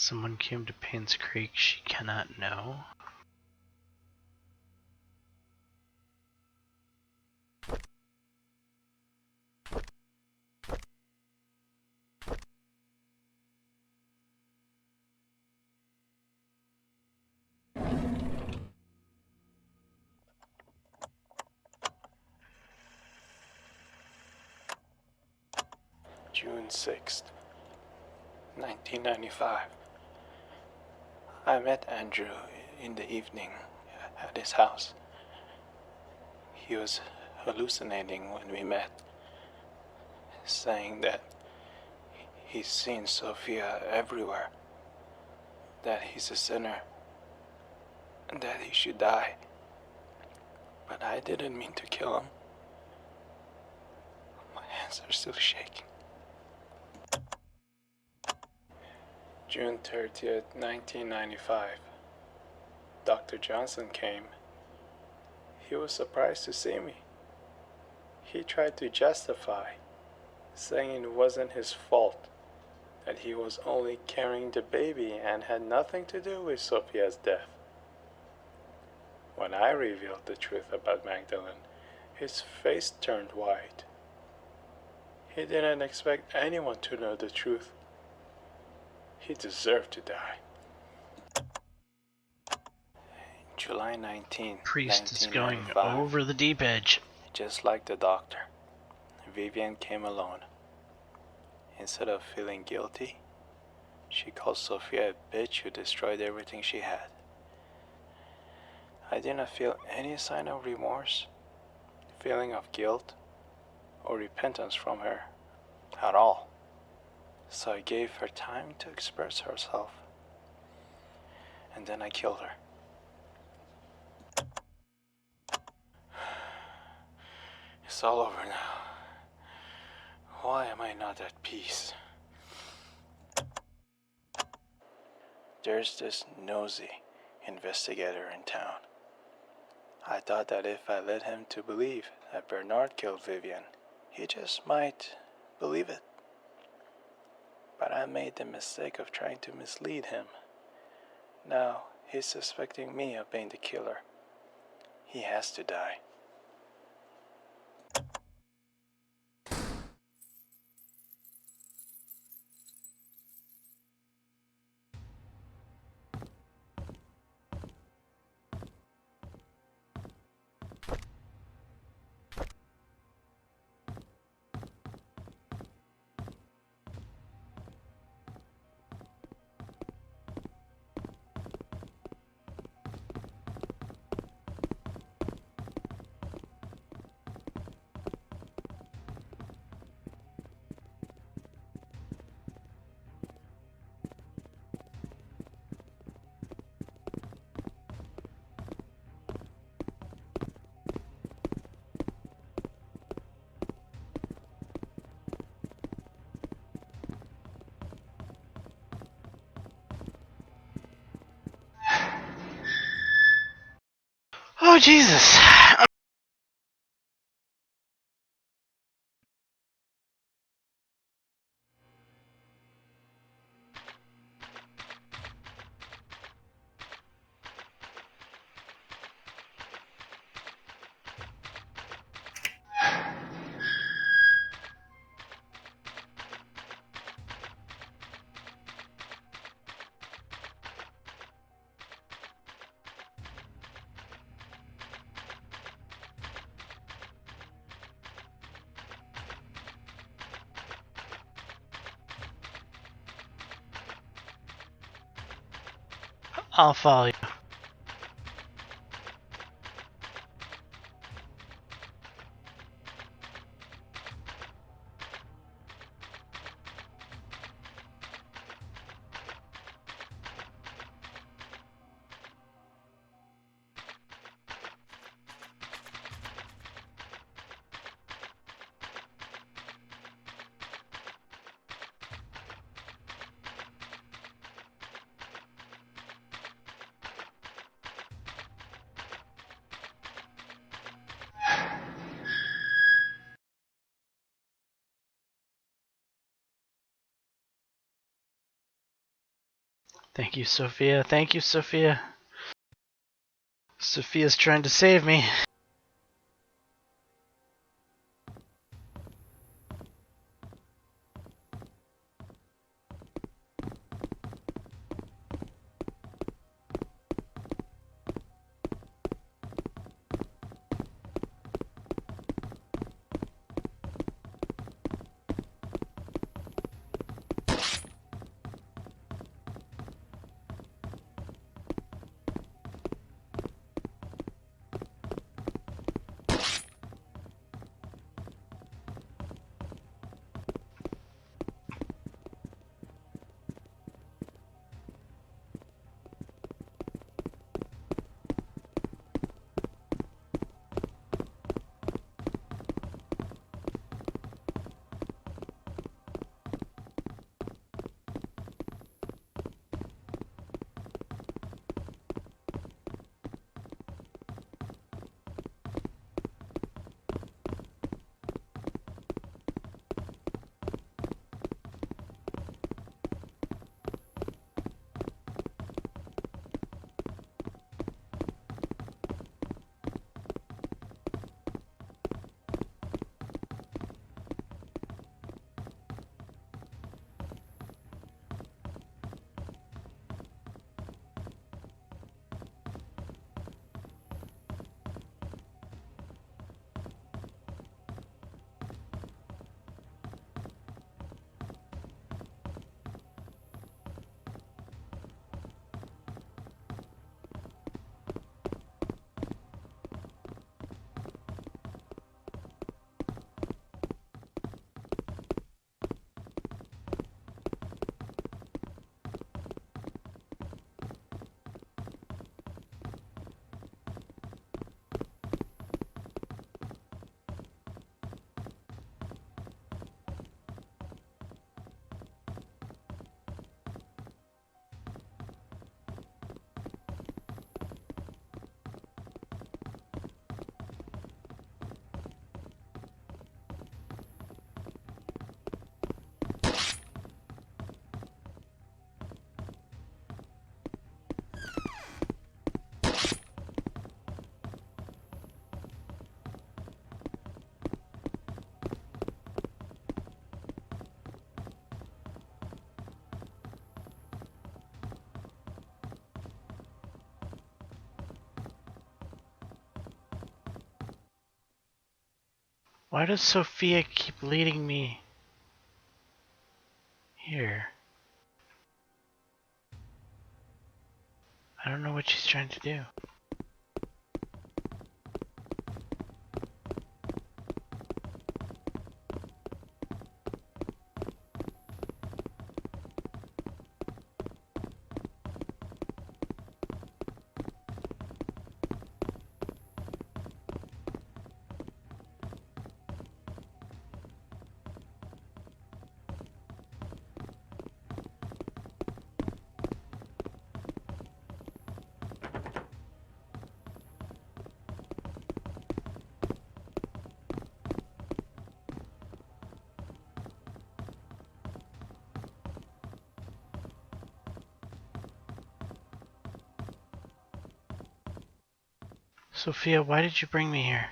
Someone came to Paincreek she cannot know. June 6th, 1995. I met Andrew in the evening at his house. He was hallucinating when we met, saying that he's seen Sophia everywhere, that he's a sinner, and that he should die. But I didn't mean to kill him. My hands are still shaking. June 30th, 1995. Dr. Johnson came. He was surprised to see me. He tried to justify, saying it wasn't his fault, that he was only carrying the baby and had nothing to do with Sophia's death. When I revealed the truth about Magdalene, his face turned white. He didn't expect anyone to know the truth. He deserved to die. July 19th, Priest is going 1995. over the deep edge. Just like the doctor, Vivian came alone. Instead of feeling guilty, she called Sophia a bitch who destroyed everything she had. I didn't feel any sign of remorse, feeling of guilt, or repentance from her at all. So I gave her time to express herself. And then I killed her. It's all over now. Why am I not at peace? There's this nosy investigator in town. I thought that if I led him to believe that Bernard killed Vivian, he just might believe it. But I made the mistake of trying to mislead him. Now he's suspecting me of being the killer. He has to die. Oh, Jesus. I'll follow you. Thank you, Sophia. Thank you, Sophia. Sophia's trying to save me. Why does Sophia keep leading me here? I don't know what she's trying to do. Sophia, why did you bring me here?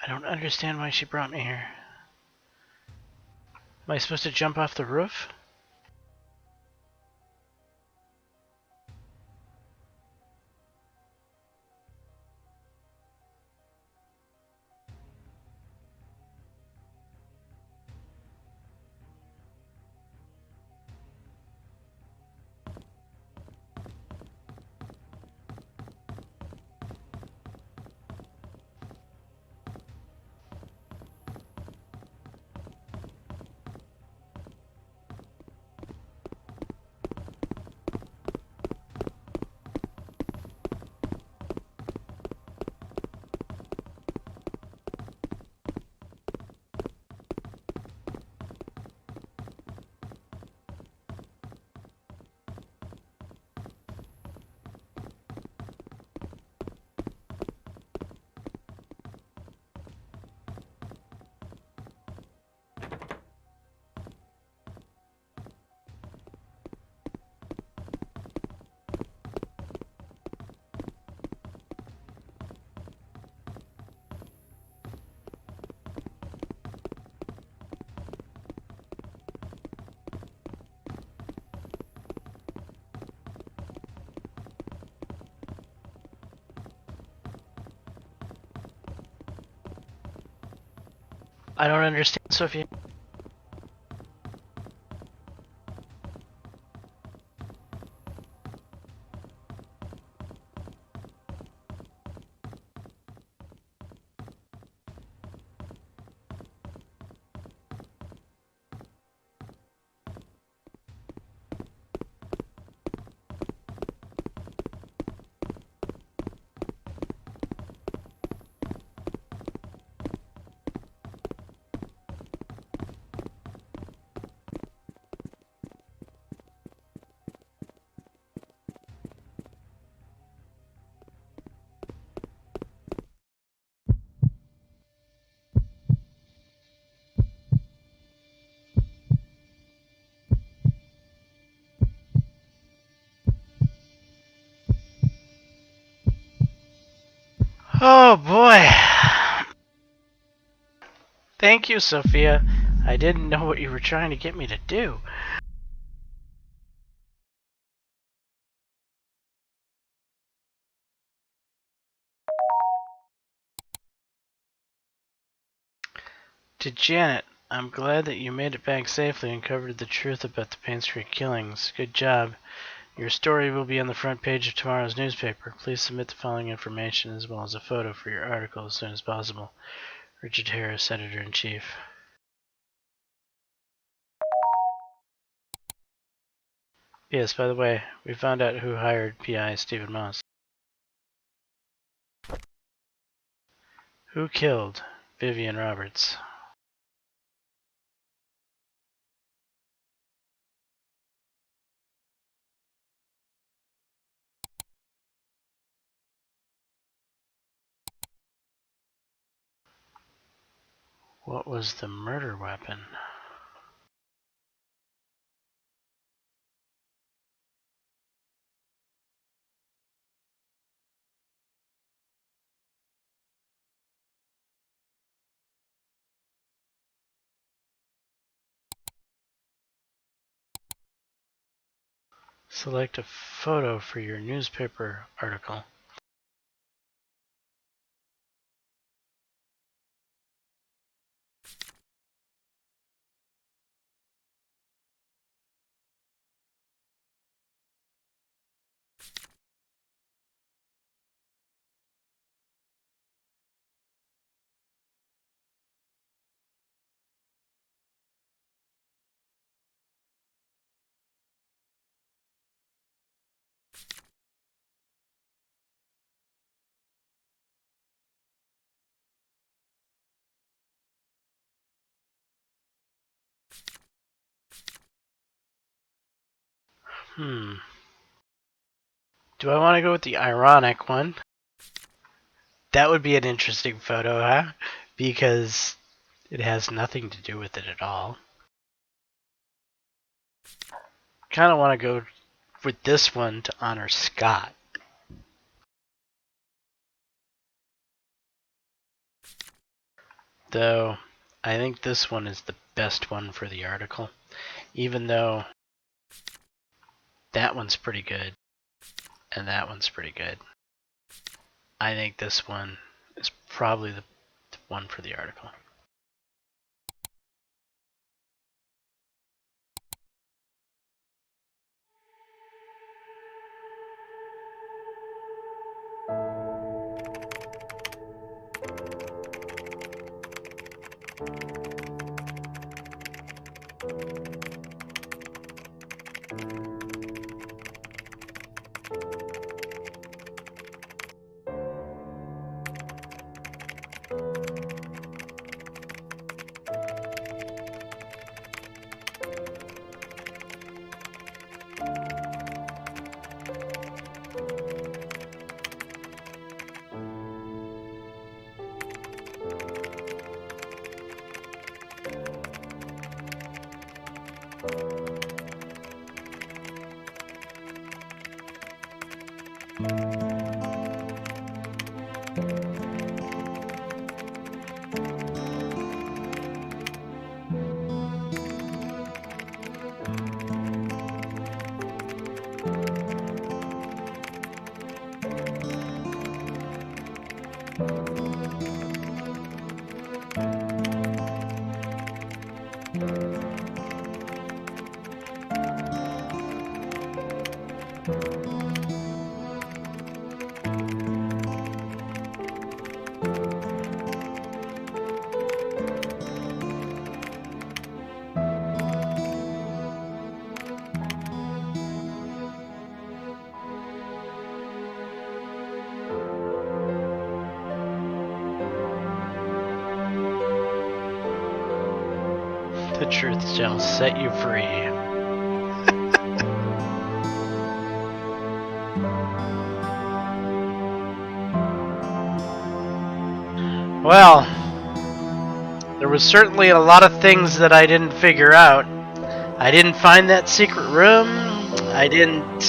I don't understand why she brought me here. Am I supposed to jump off the roof? I don't understand, Sophia. Oh boy. Thank you, Sophia. I didn't know what you were trying to get me to do. To Janet, I'm glad that you made it back safely and covered the truth about the Paincreek killings. Good job. Your story will be on the front page of tomorrow's newspaper. Please submit the following information as well as a photo for your article as soon as possible. Richard Harris, Editor-in-Chief. Yes, by the way, we found out who hired PI Stephen Moss. Who killed Vivian Roberts? What was the murder weapon? Select a photo for your newspaper article. Do I want to go with the ironic one? That would be an interesting photo, huh? Because it has nothing to do with it at all. kind of want to go with this one to honor Scott. Though, I think this one is the best one for the article. Even though that one's pretty good, and that one's pretty good. I think this one is probably the one for the article. The truth shall set you free. Well, there was certainly a lot of things that I didn't figure out. I didn't find that secret room. I didn't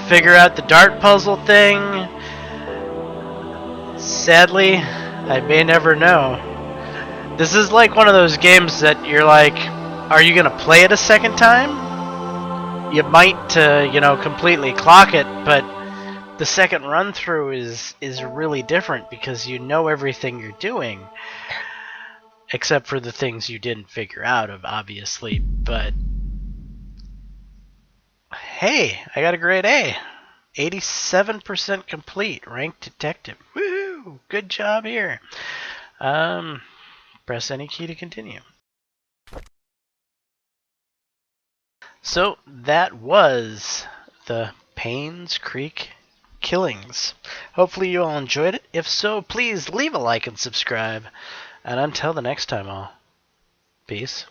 figure out the dart puzzle thing. Sadly, I may never know. This is like one of those games that you're like, are you going to play it a second time? You might to, completely clock it, but the second run through is really different because you know everything you're doing. Except for the things you didn't figure out, obviously, but hey, I got a grade A. 87% complete, ranked detective. Woohoo! Good job here. Press any key to continue. So that was the Paincreek killings. Hopefully you all enjoyed it. If so, please leave a like and subscribe. And until the next time, all, peace.